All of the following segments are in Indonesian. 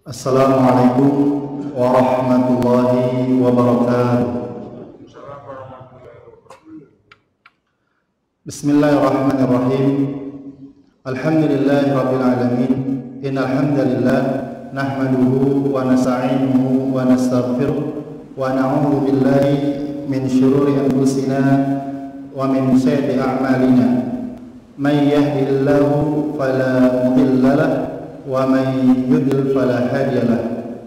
Assalamualaikum warahmatullahi wabarakatuh. Bismillahirrahmanirrahim. Alhamdulillahi rabbil alamin. Innal hamdalillah nahmaduhu wa nasta'inuhu wa nastaghfiruh wa na'udzu billahi min shururi anfusina wa min sayyiati a'malina. May yahdihillahu fala mudilla lahu wa may yudlil fala hadiya lahu.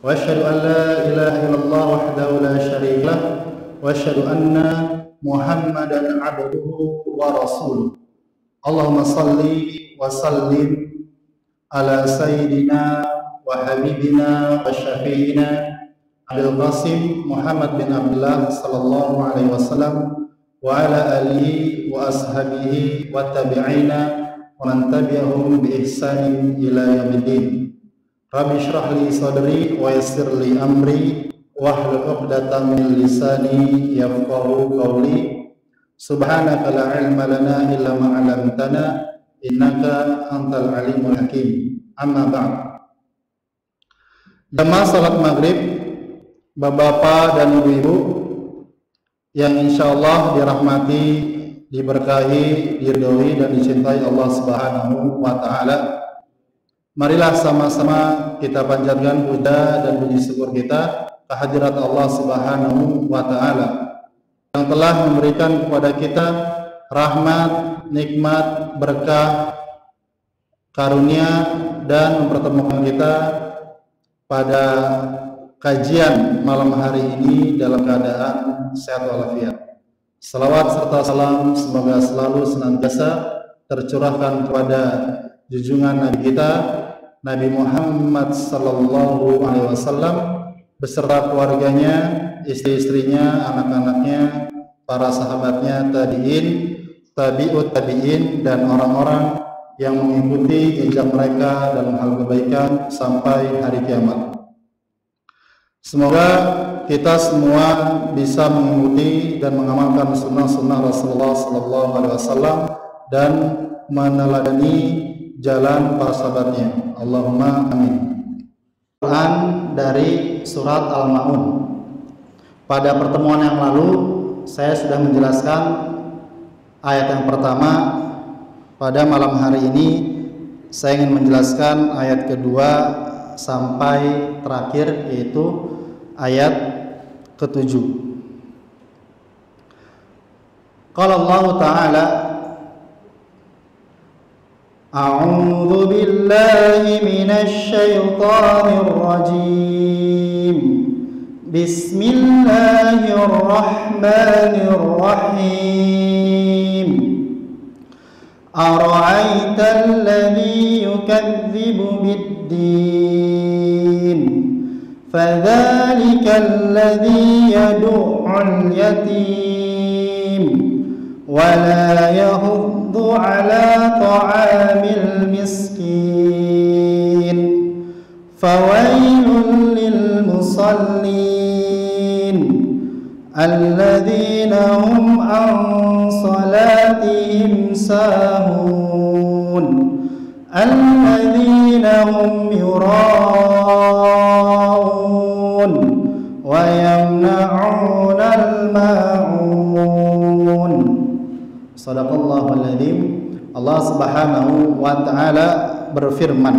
Wa asyhadu an la ilaha illallah wahdahu la syarika lahu wa asyhadu anna Muhammadan abduhu wa rasuluh. Allahumma salli wa sallim ala sayyidina wa habibina wa syafi'ina Abil Qasim Muhammad bin Abdullah sallallahu alaihi wasallam wa ala alihi wa ashabihi wa tabi'ina wa man tabi'ahum bi ihsanin ila yaumiddin. Rabbi shrah li sadri wa yassir li amri wahlul 'uqdatam min lisani yafqahu qawli. Subhanaka la ilma lana illa ma 'allamtana innaka antal alimul hakim. Amma ba'd. Jamaah salat maghrib, bapak-bapak dan ibu-ibu yang insyaallah dirahmati, diberkahi, diridhoi dan dicintai Allah Subhanahu wa taala. Marilah sama-sama kita panjatkan puja dan puji syukur kita kehadirat Allah Subhanahu wa taala yang telah memberikan kepada kita rahmat, nikmat, berkah, karunia dan mempertemukan kita pada kajian malam hari ini dalam keadaan sehat walafiat. Salawat serta salam semoga selalu senantiasa tercurahkan kepada junjungan Nabi kita Nabi Muhammad sallallahu alaihi wasallam beserta keluarganya, istri-istrinya, anak-anaknya, para sahabatnya, tabi'in, tabi'ut tabi'in dan orang-orang yang mengikuti jejak mereka dalam hal kebaikan sampai hari kiamat. Semoga kita semua bisa mengikuti dan mengamalkan sunnah-sunnah Rasulullah sallallahu alaihi wasallam dan meneladani jalan para sahabatnya. Allahumma amin. Quran dari surat Al-Ma'un. Pada pertemuan yang lalu saya sudah menjelaskan ayat yang pertama. Pada malam hari ini saya ingin menjelaskan ayat kedua sampai terakhir, yaitu ayat ke-7. Qala Allah Ta'ala, A'udzu billahi minasy syaithanir rajim. Bismillahirrahmanirrahim. Ara'aital ladzi yukadzibu bid-din fadzalikal ladzi yad'ul yatim wa la yahuddu 'ala ta'amil miskin fawailul lil musallin alladzina hum an salatihim sahun alladzina hum yura'un wa yamna'unal ma'un. Shadaqallahul adzim. Allah Subhanahu wa taala berfirman,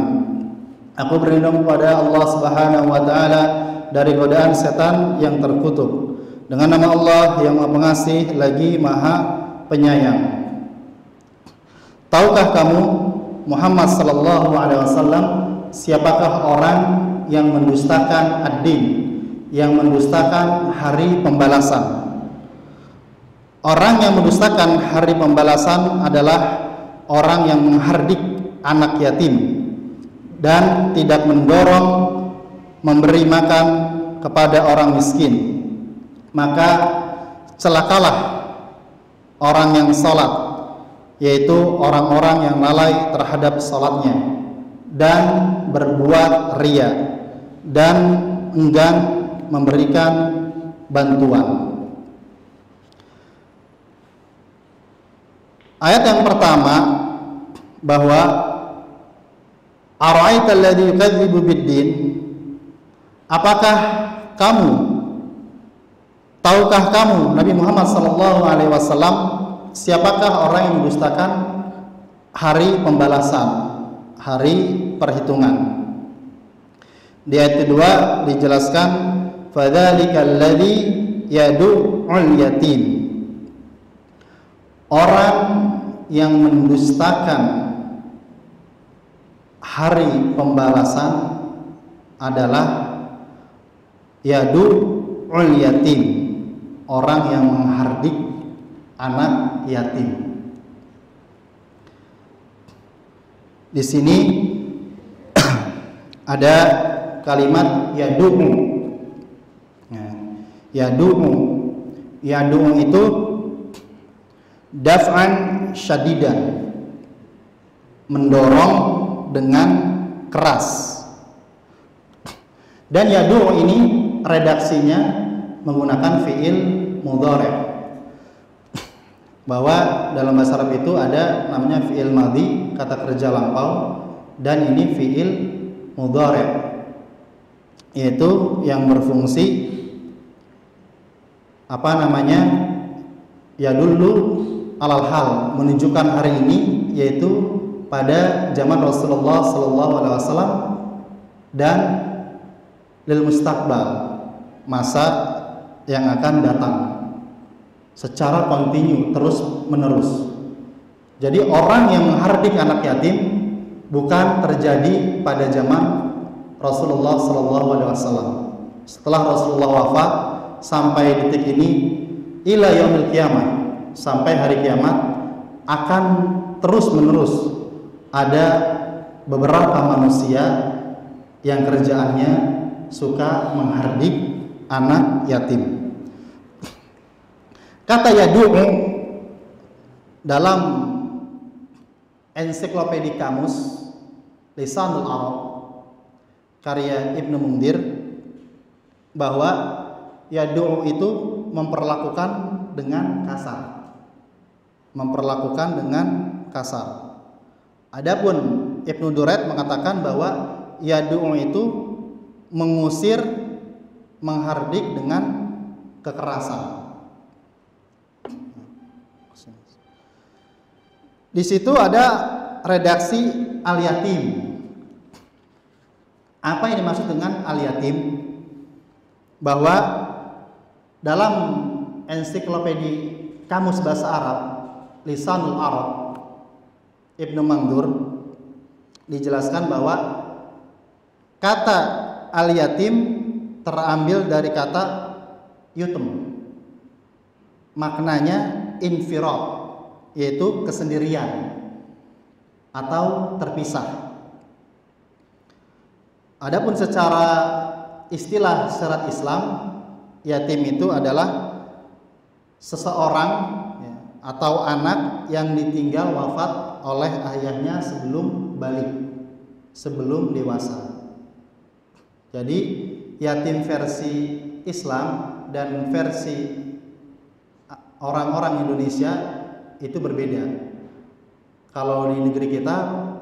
aku berlindung kepada Allah Subhanahu wa taala dari godaan setan yang terkutuk. Dengan nama Allah yang Maha Pengasih lagi Maha Penyayang. Tahukah kamu Muhammad sallallahu alaihi wasallam siapakah orang yang mendustakan ad-din, yang mendustakan hari pembalasan? Orang yang mendustakan hari pembalasan adalah orang yang menghardik anak yatim dan tidak mendorong memberi makan kepada orang miskin. Maka celakalah orang yang sholat, yaitu orang-orang yang lalai terhadap sholatnya dan berbuat riya dan enggan memberikan bantuan. Ayat yang pertama bahwa Ara'aital ladzi yukadzibu biddin, apakah kamu, tahukah kamu Nabi Muhammad sallallahu alaihi wasallam siapakah orang yang mendustakan hari pembalasan, hari perhitungan? Di ayat kedua dijelaskan fadzalikal ladzi yadu'ul yatim, orang yang mendustakan hari pembalasan adalah yadu'ul yatim, orang yang menghardik anak yatim. Di sini ada kalimat yadu'u. Yadu'u itu daf'an syadidan, mendorong dengan keras. Dan yadu'u ini redaksinya menggunakan fi'il mudhari', bahwa dalam bahasa Arab itu ada namanya fi'il madhi, kata kerja lampau, dan ini fi'il mudhari', yaitu yang berfungsi yadullu alal hal, menunjukkan hari ini, yaitu pada zaman Rasulullah sallallahu alaihi wasallam, dan lil mustaqbal, masa yang akan datang, secara kontinu, terus menerus. Jadi orang yang menghardik anak yatim bukan terjadi pada zaman Rasulullah sallallahu alaihi wasallam. Setelah Rasulullah wafat sampai detik ini, ila yaumil qiyamah, sampai hari kiamat, akan terus menerus ada beberapa manusia yang kerjaannya suka menghardik anak yatim. Kata yadu'u dalam ensiklopedia kamus Lisanul Arab karya Ibnu Mundir, bahwa yadu'u itu memperlakukan dengan kasar. Adapun Ibnu Duraid mengatakan bahwa yadu'u itu mengusir, menghardik dengan kekerasan. Di situ ada redaksi al-yatim. Apa yang dimaksud dengan al-yatim? Bahwa dalam ensiklopedia Kamus Bahasa Arab Lisanul Arab Ibnu Mandur dijelaskan bahwa kata al-yatim terambil dari kata yutem, maknanya infirad, yaitu kesendirian atau terpisah. Adapun secara istilah syariat Islam, yatim itu adalah seseorang atau anak yang ditinggal wafat oleh ayahnya sebelum balik, sebelum dewasa. Jadi yatim versi Islam dan versi orang-orang Indonesia itu berbeda. Kalau di negeri kita,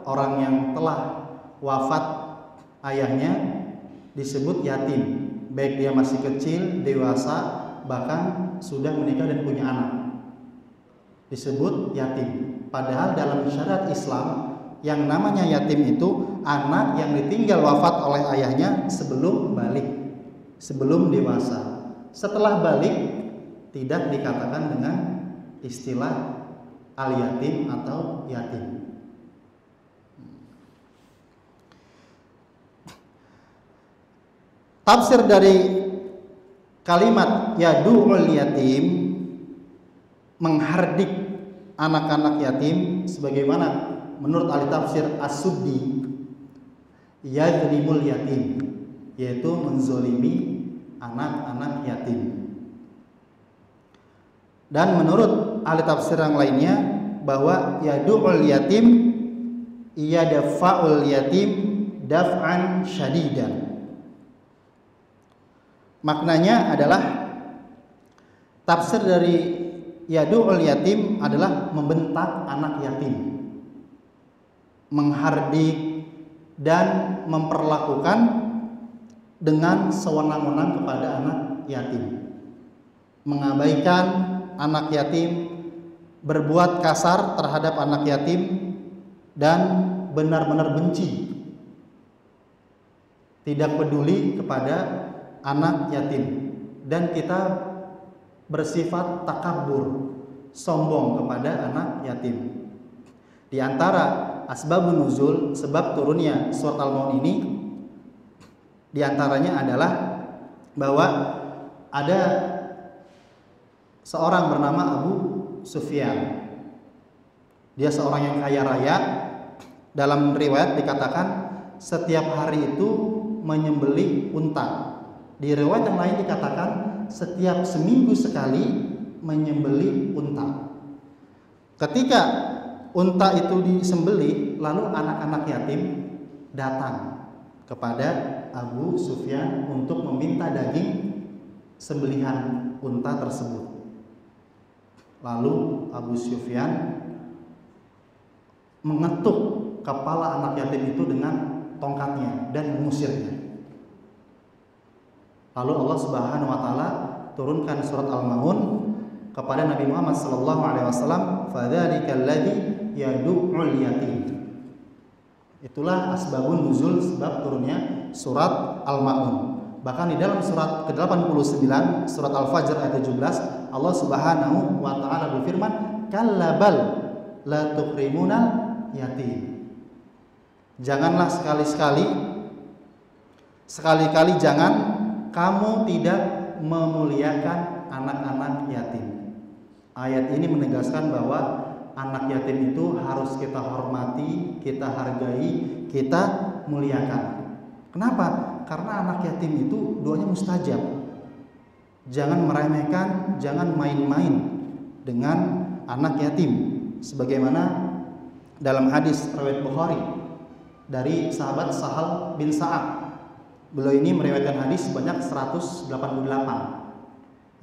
orang yang telah wafat ayahnya disebut yatim, baik dia masih kecil, dewasa, bahkan sudah menikah dan punya anak, disebut yatim. Padahal dalam syariat Islam yang namanya yatim itu anak yang ditinggal wafat oleh ayahnya sebelum balik, sebelum dewasa. Setelah balik tidak dikatakan dengan istilah al-yatim atau yatim. Tafsir dari kalimat yadu'ul yatim, menghardik anak-anak yatim, sebagaimana menurut ahli tafsir As-Suddi, yadrimul yatim, yaitu menzolimi anak-anak yatim. Dan menurut ahli tafsir yang lainnya, bahwa yadu'ul yatim yadfa'ul yatim daf'an syadidan. Maknanya adalah, tafsir dari yadu'ul yatim adalah membentak anak yatim, menghardik, dan memperlakukan dengan sewenang-wenang kepada anak yatim, mengabaikan anak yatim, berbuat kasar terhadap anak yatim, dan benar-benar benci, tidak peduli kepada anak yatim, dan kita bersifat takabur, sombong kepada anak yatim. Di antara asbabun nuzul, sebab turunnya surat Al-Maun ini, di antaranya adalah bahwa ada seorang bernama Abu Sufyan. Dia seorang yang kaya raya. Dalam riwayat dikatakan setiap hari itu menyembelih unta. Di riwayat yang lain dikatakan setiap seminggu sekali menyembelih unta. Ketika unta itu disembelih, lalu anak-anak yatim datang kepada Abu Sufyan untuk meminta daging sembelihan unta tersebut. Lalu Abu Sufyan mengetuk kepala anak yatim itu dengan tongkatnya dan mengusirnya. Lalu Allah Subhanahu wa taala turunkan surat Al-Maun kepada Nabi Muhammad sallallahu alaihi wasallam, "Fadzalika alladzi yad'ul yatim." Itulah asbabun nuzul, sebab turunnya surat Al-Maun. Bahkan di dalam surat ke-89 surat Al-Fajr ayat 17, Allah Subhanahu wa taala berfirman, "Kallabal la tukrimunal yatim." Janganlah sekali-kali jangan kamu tidak memuliakan anak-anak yatim. Ayat ini menegaskan bahwa anak yatim itu harus kita hormati, kita hargai, kita muliakan. Kenapa? Karena anak yatim itu doanya mustajab. Jangan meremehkan, jangan main-main dengan anak yatim. Sebagaimana dalam hadis riwayat Bukhari dari sahabat Sahal bin Sa'ad. Beliau ini meriwayatkan hadis sebanyak 188.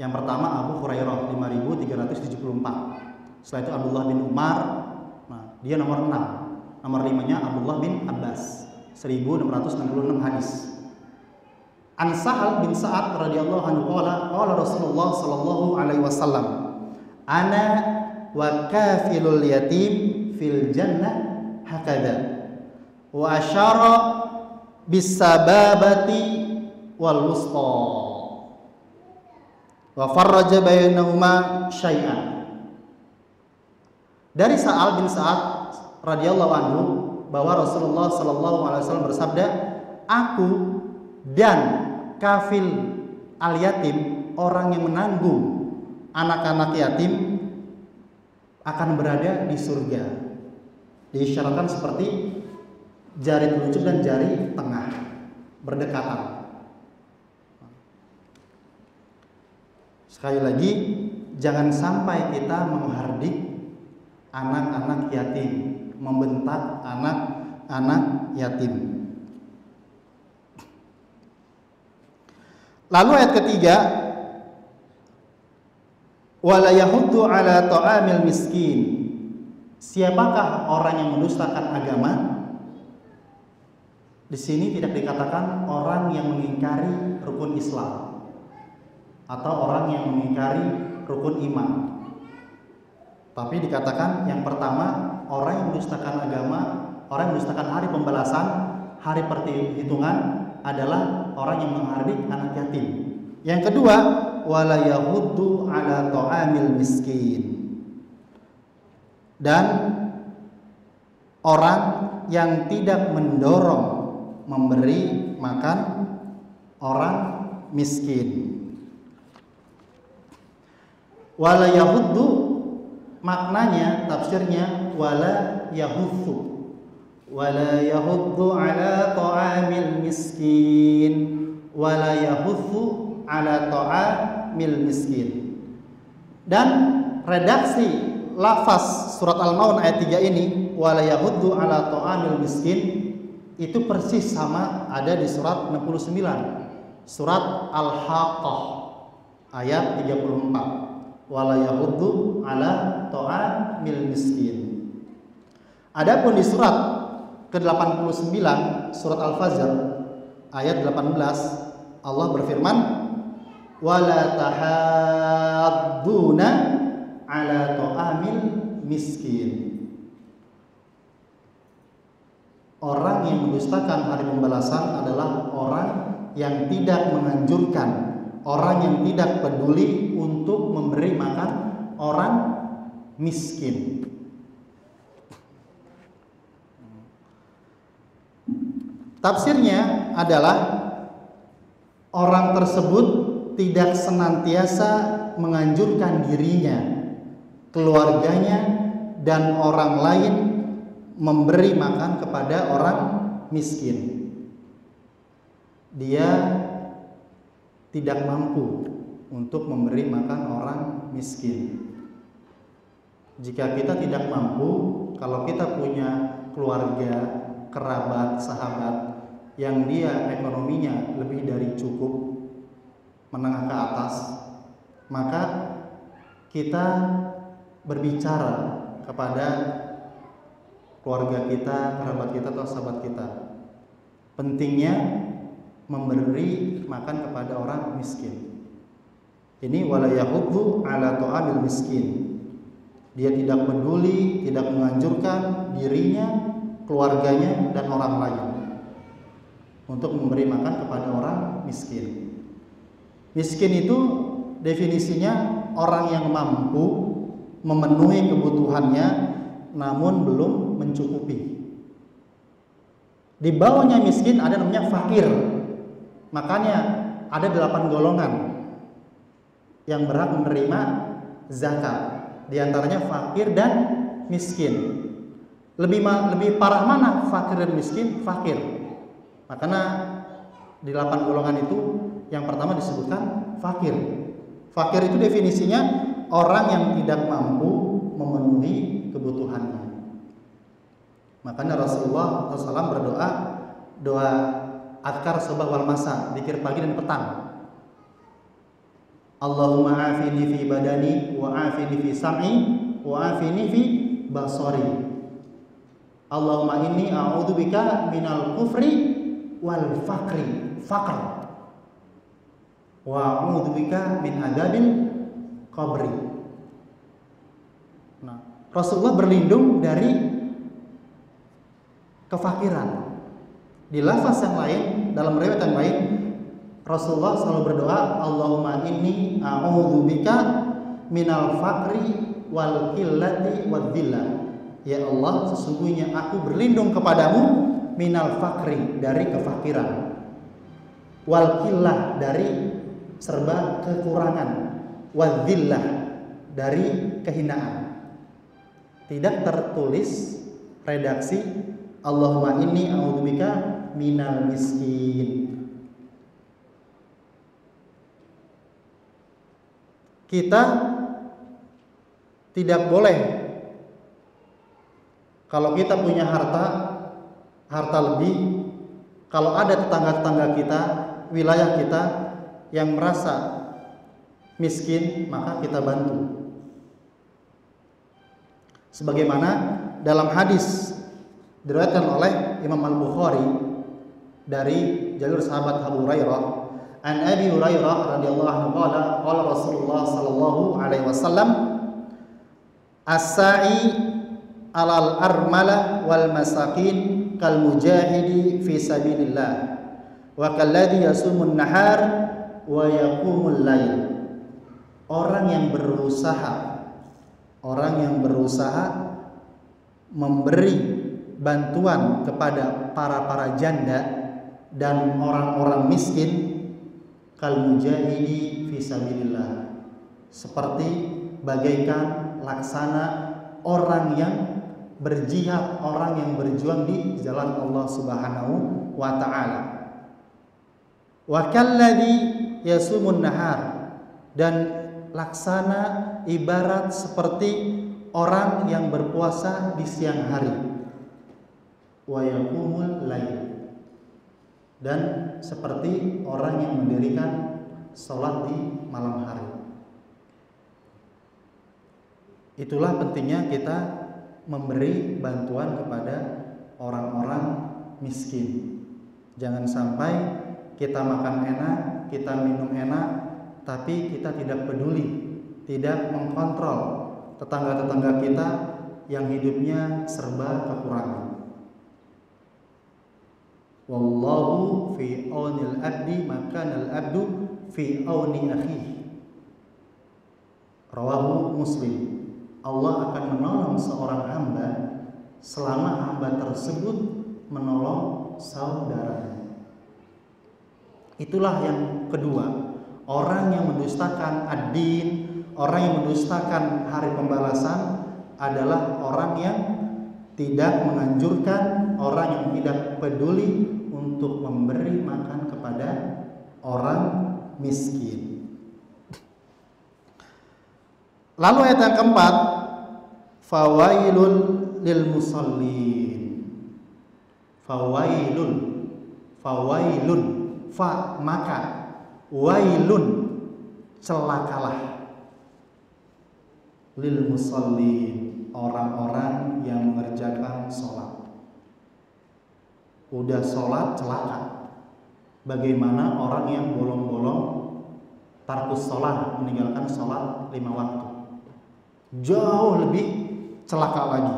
Yang pertama Abu Hurairah 5374. Setelah itu Abdullah bin Umar, nah, dia nomor 6. Nomor 5-nya Abdullah bin Abbas 1666 hadis. An Sahal bin Sa'ad radhiyallahu anhu qala Rasulullah sallallahu alaihi wasallam, "Ana wa kafilul yatim fil jannah hakadha." Wa asyara bisababati wal wusta wa farraja bainahuma syai'an. Dari Sa'al bin Sa'ad radhiyallahu anhu bahwa Rasulullah sallallahu alaihi wasallam bersabda, "Aku dan kafil al yatim, orang yang menanggung anak-anak yatim, akan berada di surga." Diisyaratkan seperti jari telunjuk dan jari tengah berdekatan. Sekali lagi, jangan sampai kita menghardik anak-anak yatim, membentak anak-anak yatim. Lalu ayat ketiga, wala yahuddu ala ta'amil miskin. Siapakah orang yang mendustakan agama? Di sini tidak dikatakan orang yang mengingkari rukun Islam atau orang yang mengingkari rukun iman. Tapi dikatakan yang pertama, orang yang mendustakan agama, orang yang mendustakan hari pembalasan, hari perhitungan adalah orang yang menghardik anak yatim. Yang kedua, wala yahuddu ala ta'amil miskin. Dan orang yang tidak mendorong memberi makan orang miskin. Wala yahuddu maknanya, tafsirnya wala yahuddu. Wala yahuddu ala ta'amil miskin. Wala yahuddu ala ta'amil miskin. Dan redaksi lafaz surat Al-Maun ayat 3 ini, wala yahuddu ala ta'amil miskin, itu persis sama ada di surat 69, surat Al-Haqqah ayat 34, wala yahuddu ala ta'amil miskin. Adapun di surat ke-89 surat Al-Fajr ayat 18, Allah berfirman, wala tahadduna ala ta'amil miskin. Orang yang mendustakan hari pembalasan adalah orang yang tidak menganjurkan, orang yang tidak peduli untuk memberi makan orang miskin. Tafsirnya adalah orang tersebut tidak senantiasa menganjurkan dirinya, keluarganya, dan orang lain memberi makan kepada orang miskin. Dia tidak mampu untuk memberi makan orang miskin. Jika kita tidak mampu, kalau kita punya keluarga, kerabat, sahabat yang dia ekonominya lebih dari cukup, menengah ke atas, maka kita berbicara kepada keluarga kita, kerabat kita, atau sahabat kita, pentingnya memberi makan kepada orang miskin. Ini wala yahuddu ala ta'amil miskin. Dia tidak peduli, tidak menganjurkan dirinya, keluarganya, dan orang lain untuk memberi makan kepada orang miskin. Miskin itu definisinya orang yang mampu memenuhi kebutuhannya namun belum mencukupi. Di bawahnya miskin ada namanya fakir. Makanya ada 8 golongan yang berhak menerima zakat. Di antaranya fakir dan miskin. Lebih parah mana fakir dan miskin? Fakir. Makanya di 8 golongan itu yang pertama disebutkan fakir. Fakir itu definisinya orang yang tidak mampu memenuhi kebutuhannya. Makanya Rasulullah SAW berdoa doa adkar sabah wal masa, zikir pagi dan petang. Allahumma afini fi badani wa afini fi sam'i wa afini fi basari. Allahumma inni a'udzubika minal kufri wal faqr wa a'udzubika min adzabil qabri. Nah, Rasulullah berlindung dari kefakiran. Di lafaz yang lain, dalam riwayat yang lain, Rasulullah selalu berdoa, Allahumma inni a'udzubika minal faqri wal qillati wad dhillah. Ya Allah, sesungguhnya aku berlindung kepadamu minal faqri, dari kefakiran, wal qillah, dari serba kekurangan, wad dhillah, dari kehinaan. Tidak tertulis redaksi Allahumma inni a'udzubika minal miskin. Kita tidak boleh, kalau kita punya harta lebih, kalau ada tetangga-tetangga kita, wilayah kita yang merasa miskin, maka kita bantu. Sebagaimana dalam hadis diriwayatkan oleh Imam Al-Bukhari dari jalur sahabat Abu Hurairah, an Abi Hurairah radhiyallahu anhu qala qala Rasulullah sallallahu alaihi wasallam, as-sa'i 'alal armala wal masakin kal mujahidi fi sabilillah wa kalladhi yasumun nahar wa yaqumul lail. Orang yang berusaha memberi bantuan kepada para janda dan orang-orang miskin, kal mujahidi fi sabilillah, seperti bagaikan laksana orang yang berjihad, orang yang berjuang di jalan Allah Subhanahu wa taala. Wa kalladhi yasumun nahar, dan laksana ibarat seperti orang yang berpuasa di siang hari. Wa yaqumul lail, dan seperti orang yang mendirikan sholat di malam hari. Itulah pentingnya kita memberi bantuan kepada orang-orang miskin. Jangan sampai kita makan enak, kita minum enak, tapi kita tidak peduli, tidak mengkontrol tetangga-tetangga kita yang hidupnya serba kekurangan. Wallahu fi aunil abdi makanal abdu fi auni akhihi. Rawahu Muslim. Allah akan menolong seorang hamba selama hamba tersebut menolong saudaranya. Itulah yang kedua. Orang yang mendustakan ad-din, orang yang mendustakan hari pembalasan adalah orang yang tidak menganjurkan, orang yang tidak peduli untuk memberi makan kepada orang miskin. Lalu ayat yang keempat, fawailun lil musallin. Fawailun, fawailun, fa maka, wailun celakalah, lil musallin orang-orang yang mengerjakan sholat. Udah sholat celaka. Bagaimana orang yang bolong-bolong tarkus sholat, meninggalkan sholat 5 waktu? Jauh lebih celaka lagi.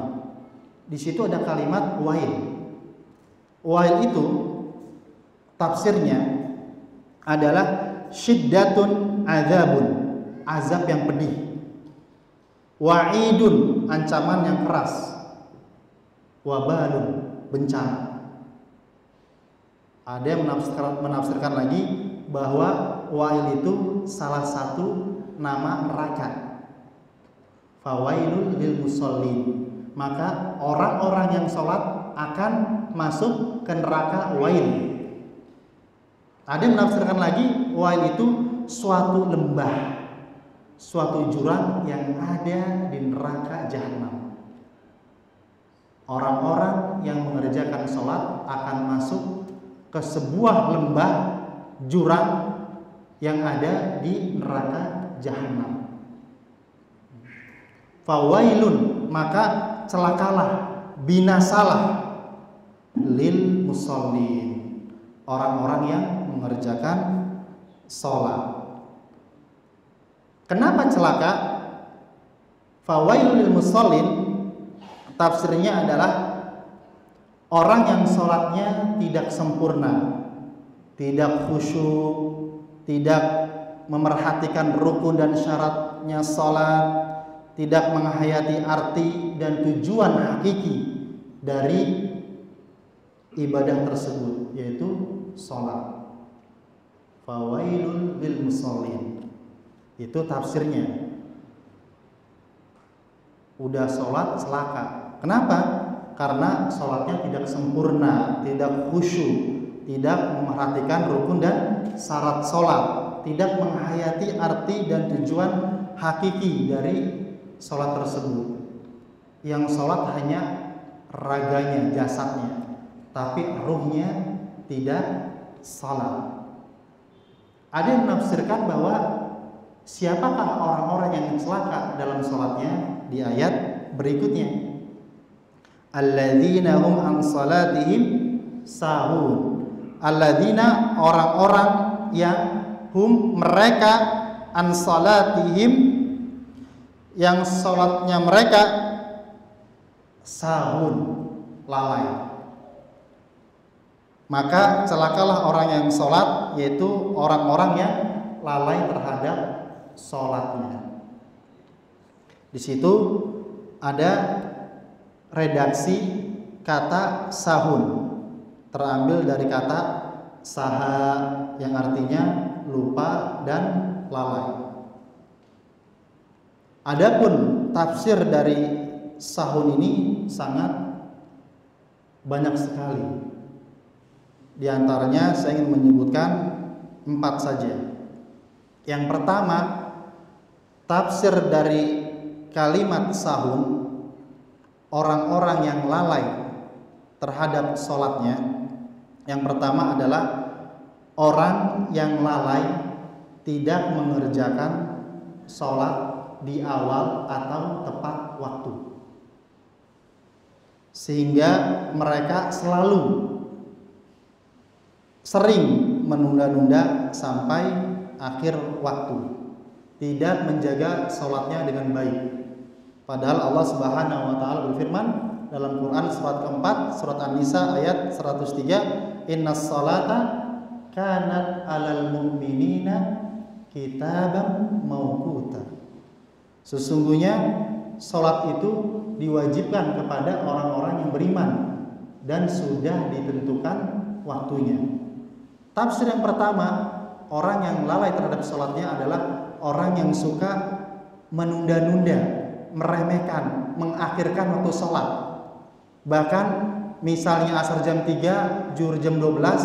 Di situ ada kalimat wail. Wail itu tafsirnya adalah syiddatun azabun, azab yang pedih. Wa'idun, ancaman yang keras. Wabalun, bencana. Ada yang menafsirkan lagi bahwa wail itu salah satu nama neraka. Fawailul lil musallin. Maka orang-orang yang sholat akan masuk ke neraka wail. Ada yang menafsirkan lagi wail itu suatu lembah, suatu jurang yang ada di neraka jahanam. Orang-orang yang mengerjakan sholat akan masuk ke sebuah lembah jurang yang ada di neraka jahanam. Fawailun, maka celakalah, binasalah, lil musallin, orang-orang yang mengerjakan sholat. Kenapa celaka? Fawailun lil musallin, tafsirnya adalah orang yang sholatnya tidak sempurna, tidak khusyuk, tidak memerhatikan rukun dan syaratnya sholat, tidak menghayati arti dan tujuan hakiki dari ibadah tersebut, yaitu sholat. Fawailun lil musallin, itu tafsirnya. Udah sholat celaka. Kenapa? Karena sholatnya tidak sempurna, tidak khusyuk, tidak memperhatikan rukun dan syarat sholat, tidak menghayati arti dan tujuan hakiki dari sholat tersebut. Yang sholat hanya raganya, jasadnya, tapi ruhnya tidak sholat. Ada yang menafsirkan bahwa siapakah orang-orang yang celaka dalam sholatnya di ayat berikutnya. Alladzina hum an salatihim sahun. Alladzina, orang-orang yang hum, mereka, an salatihim, yang sholatnya mereka sahun, lalai. Maka celakalah orang yang sholat, yaitu orang-orang yang lalai terhadap sholatnya. Di situ ada redaksi kata sahun, terambil dari kata saha yang artinya lupa dan lalai. Adapun tafsir dari sahun ini sangat banyak sekali. Di antaranya saya ingin menyebutkan 4 saja. Yang pertama, tafsir dari kalimat sahun, orang-orang yang lalai terhadap sholatnya. Yang pertama adalah orang yang lalai tidak mengerjakan sholat di awal atau tepat waktu. sehingga mereka selalu sering menunda-nunda sampai akhir waktu, tidak menjaga sholatnya dengan baik. Padahal Allah Subhanahu wa taala berfirman dalam Quran surat keempat, surat An-Nisa ayat 103, "Innas sholata kanat 'alal mu'minina kitaban mauquta." Sesungguhnya sholat itu diwajibkan kepada orang-orang yang beriman dan sudah ditentukan waktunya. Tafsir yang pertama, orang yang lalai terhadap sholatnya adalah orang yang suka menunda-nunda, meremehkan, mengakhirkan waktu sholat. Bahkan misalnya asar jam 3, zuhur jam 12,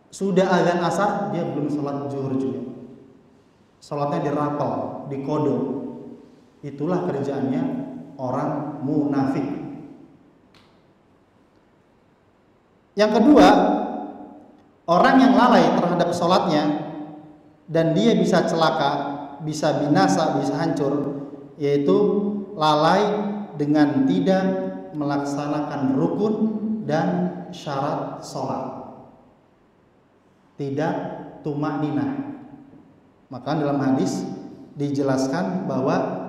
sudah azan asar, dia belum sholat zuhur juga. Sholatnya dirapel, dikodok. Itulah kerjaannya orang munafik. Yang kedua, orang yang lalai terhadap sholatnya dan dia bisa celaka, bisa binasa, bisa hancur, yaitu lalai dengan tidak melaksanakan rukun dan syarat sholat, tidak tumakninah. Maka dalam hadis dijelaskan bahwa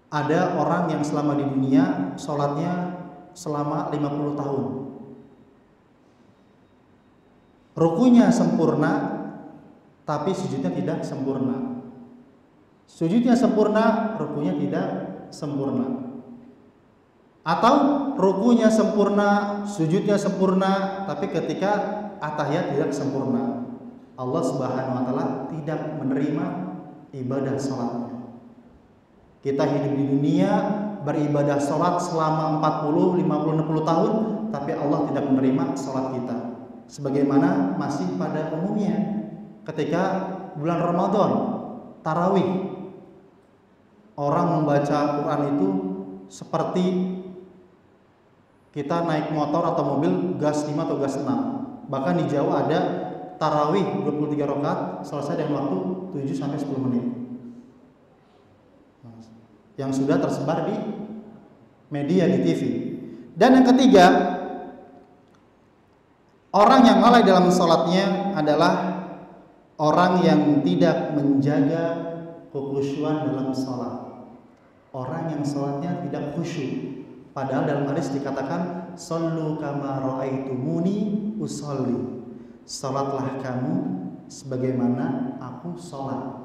ada orang yang selama di dunia sholatnya selama 50 tahun, rukunya sempurna tapi sujudnya tidak sempurna, sujudnya sempurna, rukunya tidak sempurna. Atau rukunya sempurna, sujudnya sempurna, tapi ketika at-tahiyat tidak sempurna. Allah Subhanahu wa taala tidak menerima ibadah salatnya. Kita hidup di dunia beribadah salat selama 40, 50, 60 tahun, tapi Allah tidak menerima salat kita. Sebagaimana masih pada umumnya ketika bulan Ramadan, tarawih, orang membaca Quran itu seperti kita naik motor atau mobil gas 5 atau gas 6. Bahkan di Jawa ada tarawih 23 rakaat selesai dengan waktu 7 sampai 10 menit. Yang sudah tersebar di media, di TV. Dan yang ketiga, orang yang lalai dalam sholatnya adalah orang yang tidak menjaga kekhusyuan dalam sholat. Orang yang sholatnya tidak khusyuk. Padahal dalam hadis dikatakan, "Shallu kama ra'aitumuni usolli." Sholatlah kamu sebagaimana aku sholat.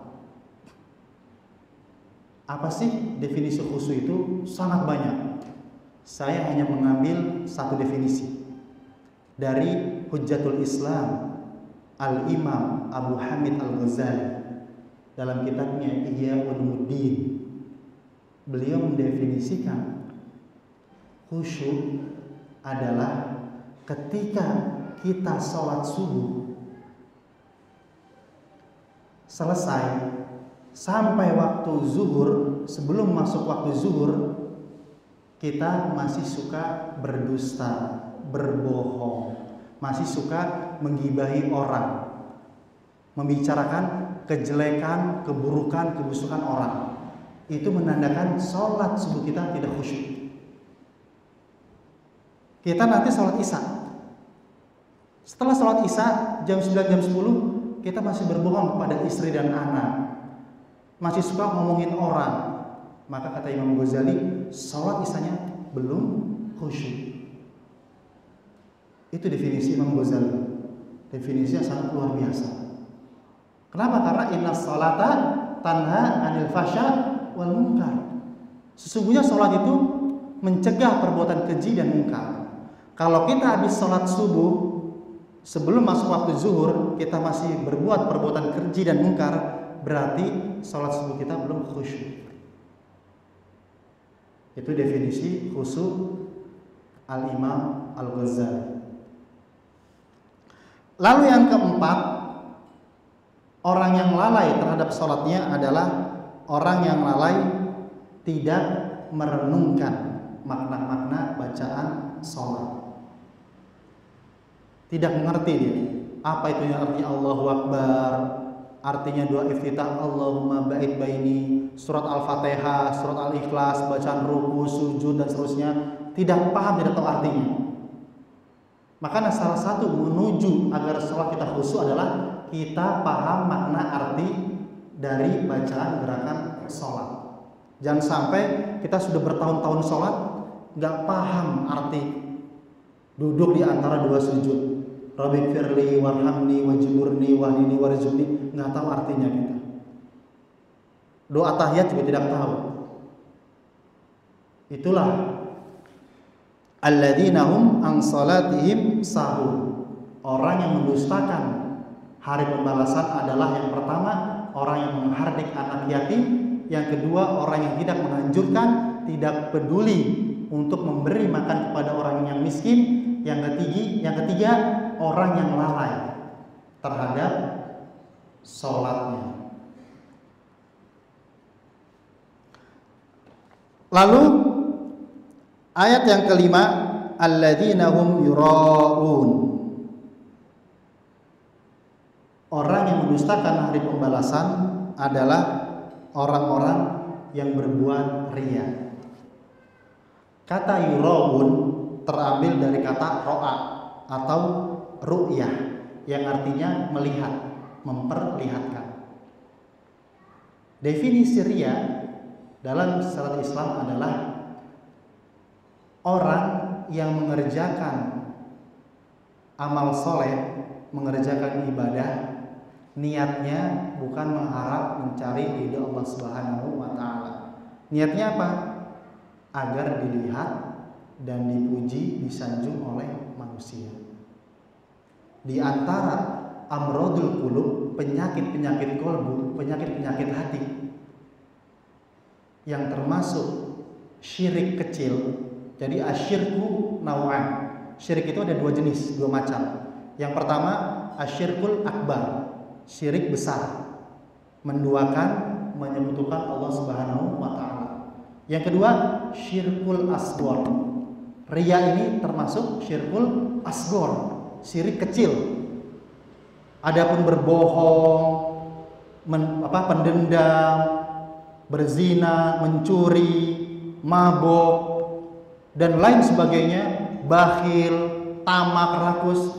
Apa sih definisi khusyuk itu? Sangat banyak. Saya hanya mengambil satu definisi dari Hujjatul Islam Al-Imam Abu Hamid Al-Ghazali dalam kitabnya Ihya Ulumuddin. Beliau mendefinisikan khusyuk adalah ketika kita sholat subuh selesai sampai waktu zuhur, sebelum masuk waktu zuhur kita masih suka berdusta, berbohong, masih suka menggibahi orang, membicarakan kejelekan, keburukan, kebusukan orang. Itu menandakan sholat subuh kita tidak khusyuk. Kita nanti sholat isya, setelah sholat isya jam 9, jam 10 kita masih berbohong kepada istri dan anak, masih suka ngomongin orang. Maka kata Imam Ghazali, sholat isyanya belum khusyuk. Itu definisi Imam Ghazali. Definisinya sangat luar biasa. Kenapa? Karena innas sholata tanha anil fasya wal munkar. Sesungguhnya sholat itu mencegah perbuatan keji dan munkar. Kalau kita habis sholat subuh sebelum masuk waktu zuhur kita masih berbuat perbuatan keji dan munkar, berarti sholat subuh kita belum khusyuk. Itu definisi khusyuk Al-Imam Al-Ghazali. Lalu yang keempat, orang yang lalai terhadap sholatnya adalah orang yang lalai tidak merenungkan makna-makna bacaan sholat. Tidak mengerti dia apa itu yang arti Allahu Akbar, artinya doa iftitah Allahumma ba'id baini, surat Al-Fatihah, surat Al-Ikhlas, bacaan ruku, sujud dan seterusnya, tidak paham, tidak tahu artinya. Makanya salah satu menuju agar sholat kita khusyuk adalah kita paham makna arti dari bacaan gerakan sholat. Jangan sampai kita sudah bertahun-tahun sholat nggak paham arti duduk di antara dua sujud. Rabbighfirli warhamni wajburni wahdini warzuqni, nggak tahu artinya kita. Doa tahiyat juga tidak tahu. Itulah alladzina hum an salatihim sahun. Orang yang mendustakan hari pembalasan adalah yang pertama orang yang menghardik anak yatim, yang kedua orang yang tidak menganjurkan, tidak peduli untuk memberi makan kepada orang yang miskin, yang ketiga orang yang lalai terhadap sholatnya. Lalu ayat yang kelima, alladzina hum yura'un. Orang yang mendustakan hari pembalasan adalah orang-orang yang berbuat riya. Kata yura'un terambil dari kata ro'a atau ru'yah yang artinya melihat, memperlihatkan. Definisi riya dalam syariat Islam adalah orang yang mengerjakan amal soleh, mengerjakan ibadah, niatnya bukan mengharap mencari ridha Allah Subhanahu wa Ta'ala. Niatnya apa? Agar dilihat dan dipuji, disanjung oleh manusia. Di antara amrodul qulub, penyakit-penyakit kolbu, penyakit-penyakit hati, yang termasuk syirik kecil. Jadi asyirku naw'an. Syirik itu ada dua jenis, dua macam. Yang pertama asyirkul akbar, syirik besar, menduakan, menyekutukan Allah Subhanahu wa Ta'ala. Yang kedua syirkul asghar. Riya ini termasuk syirkul asghar, syirik kecil. Adapun berbohong, pendendam, berzina, mencuri, mabok dan lain sebagainya, bakhil, tamak, rakus,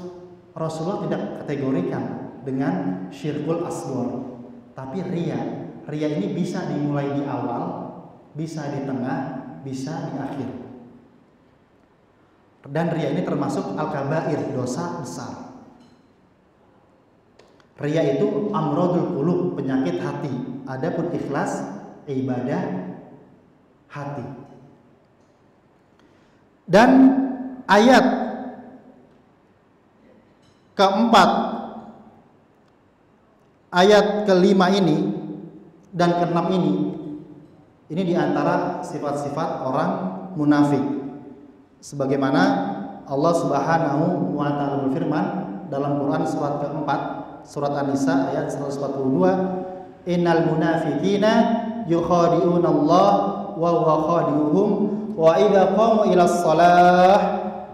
Rasulullah tidak kategorikan dengan syirkul asghar. Tapi riya ini bisa dimulai di awal, bisa di tengah, bisa di akhir. Dan riya ini termasuk al-kabair, dosa besar. Riya itu amrodul qulub, penyakit hati. Adapun ikhlas, ibadah hati. Dan ayat keempat, ayat kelima ini dan keenam ini diantara sifat-sifat orang munafik. Sebagaimana Allah Subhanahu wa Ta'ala berfirman dalam Quran surat keempat, surat An-Nisa ayat 142, innal munafiqina yukhadi'una Allah wa huwa khadi'uhum wa idza qamu ila shalah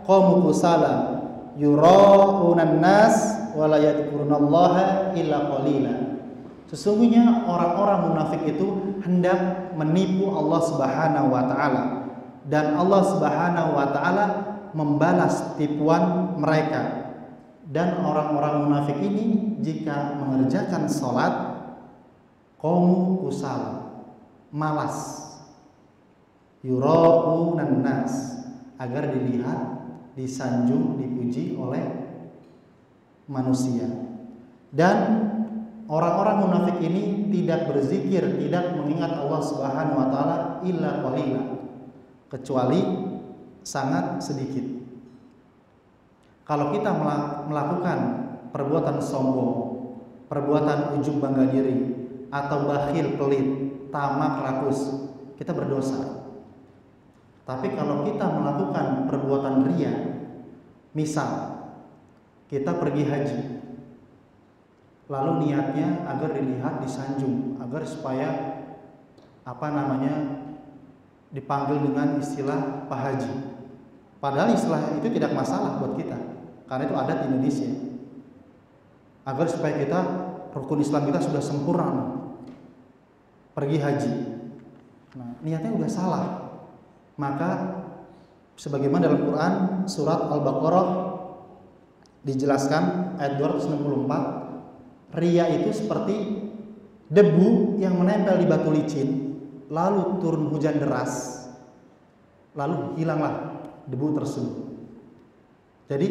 qamu kusala yura'una an-nas wa la yadhkurunallaha illa qalila. Sesungguhnya orang-orang munafik itu hendak menipu Allah Subhanahu wa Ta'ala, dan Allah Subhanahu wa Ta'ala membalas tipuan mereka. Dan orang-orang munafik ini jika mengerjakan sholat qamu kusala, malas, yura'unan nas, agar dilihat, disanjung, dipuji oleh manusia. Dan orang-orang munafik ini tidak berzikir, tidak mengingat Allah Subhanahu wa Ta'ala illa qalila, kecuali sangat sedikit. Kalau kita melakukan perbuatan sombong, perbuatan ujub bangga diri, atau bakhil, pelit, tamak, rakus, kita berdosa. Tapi kalau kita melakukan perbuatan riya, misal kita pergi haji, lalu niatnya agar dilihat, disanjung, agar supaya dipanggil dengan istilah Pak Haji. Padahal istilah itu tidak masalah buat kita, karena itu adat Indonesia. Agar supaya kita rukun Islam kita sudah sempurna, pergi haji. Nah, niatnya udah salah. Maka sebagaimana dalam Quran surat Al-Baqarah dijelaskan ayat 264, riya itu seperti debu yang menempel di batu licin, lalu turun hujan deras, lalu hilanglah debu tersebut. Jadi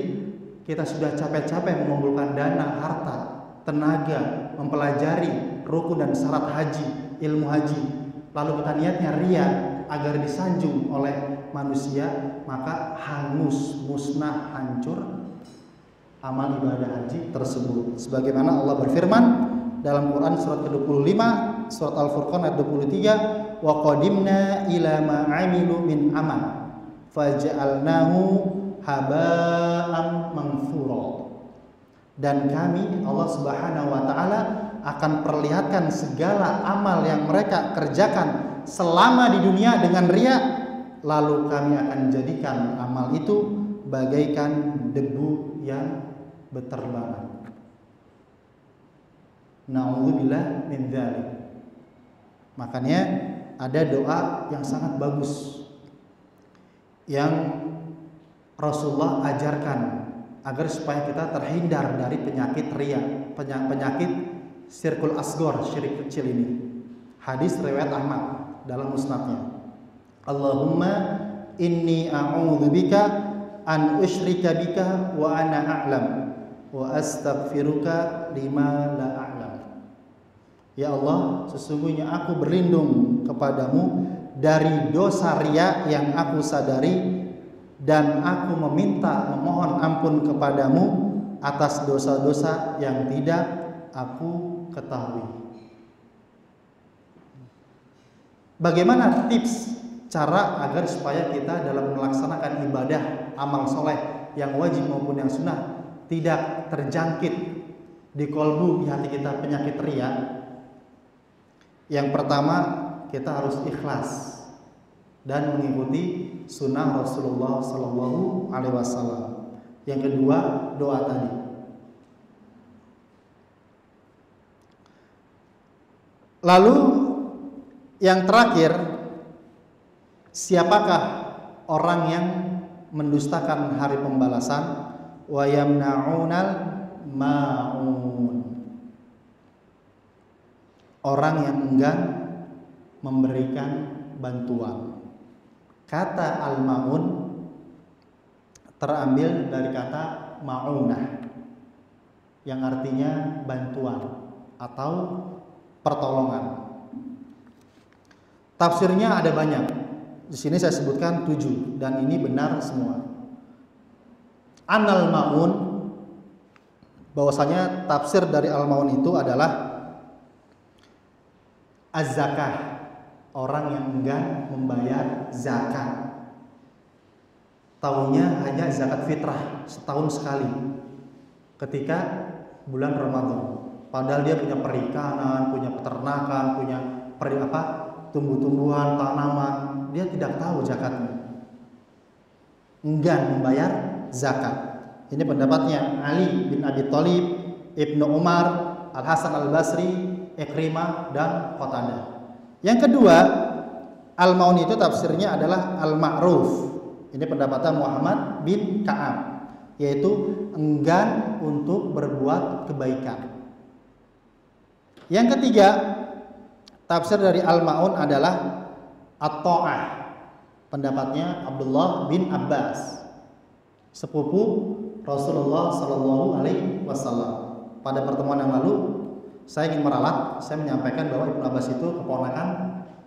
kita sudah capek-capek mengumpulkan dana, harta, tenaga, mempelajari rukun dan syarat haji, ilmu haji, lalu kita niatnya ria agar disanjung oleh manusia, maka hangus, musnah, hancur amal ibadah haji tersebut. Sebagaimana Allah berfirman dalam Quran surat ke-25, surat Al-Furqan ayat 23, wa qadimna ila ma 'amilu min amal faj'alnahu haba'an manthura. Dan kami Allah Subhanahu wa taala akan perlihatkan segala amal yang mereka kerjakan selama di dunia dengan riya, lalu kami akan jadikan amal itu bagaikan debu yang berterbangan. Na'udzubillah min dzalik. Makanya ada doa yang sangat bagus yang Rasulullah ajarkan agar supaya kita terhindar dari penyakit riya, penyakit syirkul asghar, syirik kecil ini. Hadis riwayat Ahmad dalam musnadnya. Allahumma inni a'udzubika an usyrika bika wa ana a'lam wa astaghfiruka lima la a'lam. Ya Allah, sesungguhnya aku berlindung kepadamu dari dosa riya yang aku sadari, dan aku memohon ampun kepadamu atas dosa-dosa yang tidak aku ketahui. Bagaimana tips cara agar supaya kita dalam melaksanakan ibadah amal soleh yang wajib maupun yang sunnah tidak terjangkit di kolbu, di hati kita penyakit riya? Yang pertama, kita harus ikhlas dan mengikuti sunnah Rasulullah Sallallahu Alaihi Wasallam. Yang kedua, doa tadi. Lalu yang terakhir, siapakah orang yang mendustakan hari pembalasan? Wa yamna'unal ma'un. Orang yang enggan memberikan bantuan. Kata al-ma'un terambil dari kata ma'unah yang artinya bantuan atau pertolongan. Tafsirnya ada banyak. Di sini saya sebutkan 7 dan ini benar semua. Anal ma'un, bahwasanya tafsir dari al-ma'un itu adalah az-zakah, orang yang enggan membayar zakat. Tahunnya hanya zakat fitrah setahun sekali ketika bulan Ramadan. Padahal dia punya perikanan, punya peternakan, punya tumbuh-tumbuhan, tanaman, dia tidak tahu zakatnya. Enggan membayar zakat. Ini pendapatnya Ali bin Abi Thalib, Ibnu Umar, Al-Hasan Al-Basri, Ikrimah, dan Qatadah. Yang kedua, al-ma'un itu tafsirnya adalah al-ma'ruf. Ini pendapatan Muhammad bin Ka'ab, yaitu enggan untuk berbuat kebaikan. Yang ketiga, tafsir dari al-ma'un adalah at-ta'ah. Pendapatnya Abdullah bin Abbas, sepupu Rasulullah Sallallahu Alaihi Wasallam. Pada pertemuan yang lalu saya ingin meralat, saya menyampaikan bahwa Ibnu Abbas itu keponakan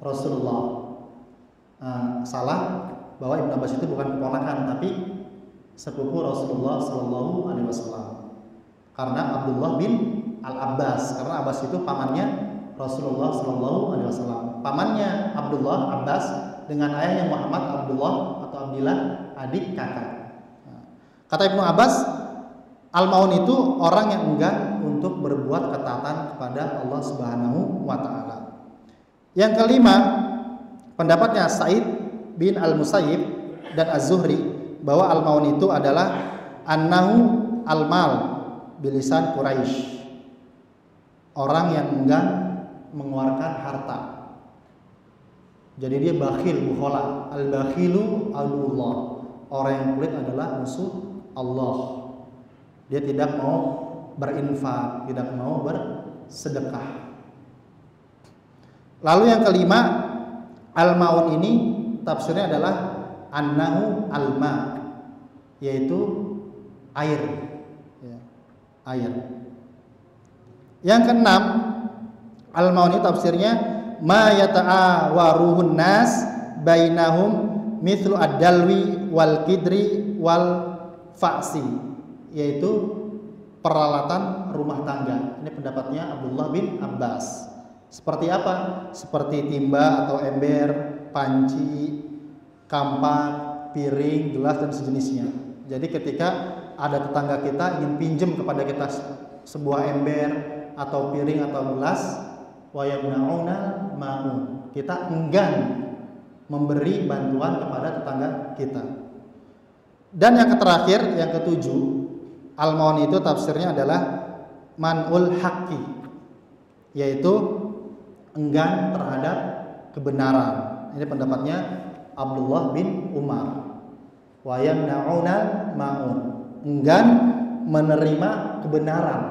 Rasulullah. Salah, bahwa Ibnu Abbas itu bukan keponakan tapi sepupu Rasulullah Sallallahu Alaihi Wasallam. Karena Abdullah bin Al-Abbas, karena Abbas itu pamannya Rasulullah Sallallahu Alaihi Wasallam. Pamannya Abdullah Abbas dengan ayahnya Muhammad Abdullah atau Abdillah, adik kakak. Kata Ibnu Abbas, al-ma'un itu orang yang enggan untuk berbuat ketaatan kepada Allah Subhanahu wa taala. Yang kelima, pendapatnya Sa'id bin Al-Musayyib dan Az-Zuhri bahwa al-ma'un itu adalah annahu al-mal bilisan Quraisy. orang yang enggan mengeluarkan harta. Jadi dia bakhil, bukhala. Al-bakhilu aduullah. Orang yang pelit adalah musuh Allah. Dia tidak mau berinfak, tidak mau bersedekah. Lalu yang kelima, al-maun ini tafsirnya adalah annahu al-ma, yaitu air, ya, air. Yang keenam, al-maun ini tafsirnya ma yata'awaruhun nas bainahum mithlu ad-dalwi wal kidri wal fa'si, yaitu peralatan rumah tangga. Ini pendapatnya Abdullah bin Abbas. Seperti apa? Seperti timba atau ember, panci, kampak, piring, gelas dan sejenisnya. Jadi ketika ada tetangga kita ingin pinjam kepada kita sebuah ember atau piring atau gelas, wa yamna'una ma'un, kita enggan memberi bantuan kepada tetangga kita. Dan yang terakhir, yang ketujuh, al-maun itu tafsirnya adalah man'ul haqqi, yaitu enggan terhadap kebenaran. Ini pendapatnya Abdullah bin Umar. Wa yamna'una ma'un, enggan menerima kebenaran,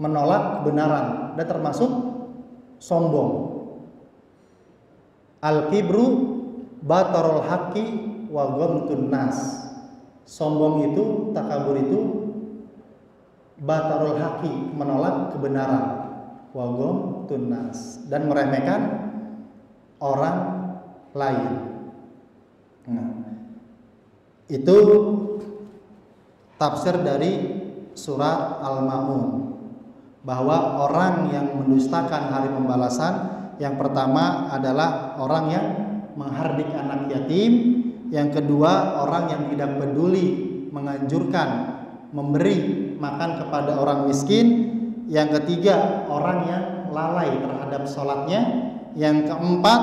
menolak kebenaran, dan termasuk sombong. Al-kibru batarul haqqi wa ghamtun nas. Sombong itu, takabur itu batarul haqqi, menolak kebenaran, wa ghamtun nas, dan meremehkan orang lain. Nah, itu tafsir dari surat Al-Ma'un, bahwa orang yang mendustakan hari pembalasan, yang pertama adalah orang yang menghardik anak yatim, yang kedua orang yang tidak peduli menganjurkan memberi makan kepada orang miskin, yang ketiga orang yang lalai terhadap sholatnya, yang keempat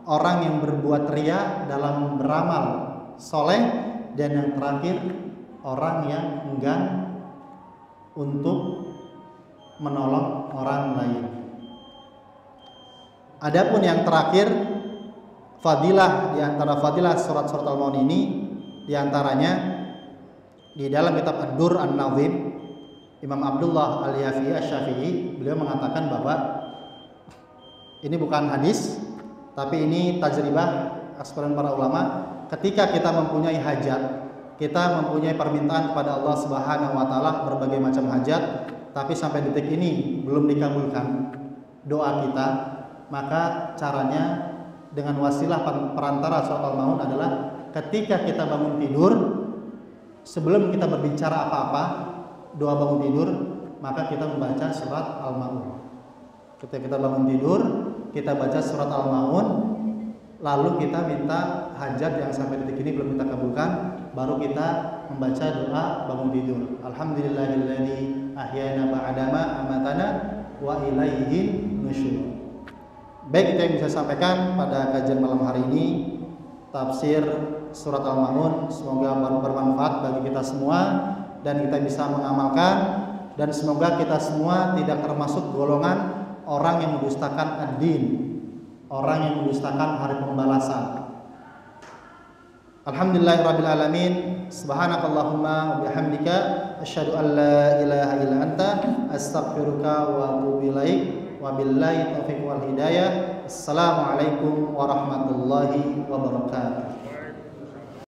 orang yang berbuat riya dalam beramal soleh, dan yang terakhir orang yang enggan untuk menolong orang lain. Adapun yang terakhir, fadilah, di antara fadilah surat-surat Al-Maun ini, di antaranya di dalam kitab Ad-Dur An-Nazim, Imam Abdullah Al-Yafi Asy-Syafi'i, beliau mengatakan bahwa ini bukan hadis, tapi ini tajribah eksperimen para ulama. Ketika kita mempunyai hajat, kita mempunyai permintaan kepada Allah Subhanahu wa taala berbagai macam hajat, tapi sampai detik ini belum dikabulkan doa kita, maka caranya dengan wasilah perantara surat Al-Maun adalah ketika kita bangun tidur, sebelum kita berbicara apa-apa, doa bangun tidur, maka kita membaca surat Al-Maun. Ketika kita bangun tidur, kita baca surat Al-Maun, lalu kita minta hajat yang sampai detik ini belum kita kabulkan, baru kita membaca doa bangun tidur. Alhamdulillahilladzi ahyana ba'dama amatana wa ilaihin nusyur. Baik, itu yang bisa sampaikan pada kajian malam hari ini, tafsir surat Al-Maun. Semoga bermanfaat bagi kita semua dan kita bisa mengamalkan, dan semoga kita semua tidak termasuk golongan orang yang mendustakan ad-din, orang yang mendustakan hari pembalasan. Alhamdulillahirabbil alamin. Subhanakallahumma wa bihamdika asyhadu an la ilaha illa anta astaghfiruka wa atubu ilaik. Wabillahi taufiq wal hidayah. Assalamualaikum warahmatullahi wabarakatuh.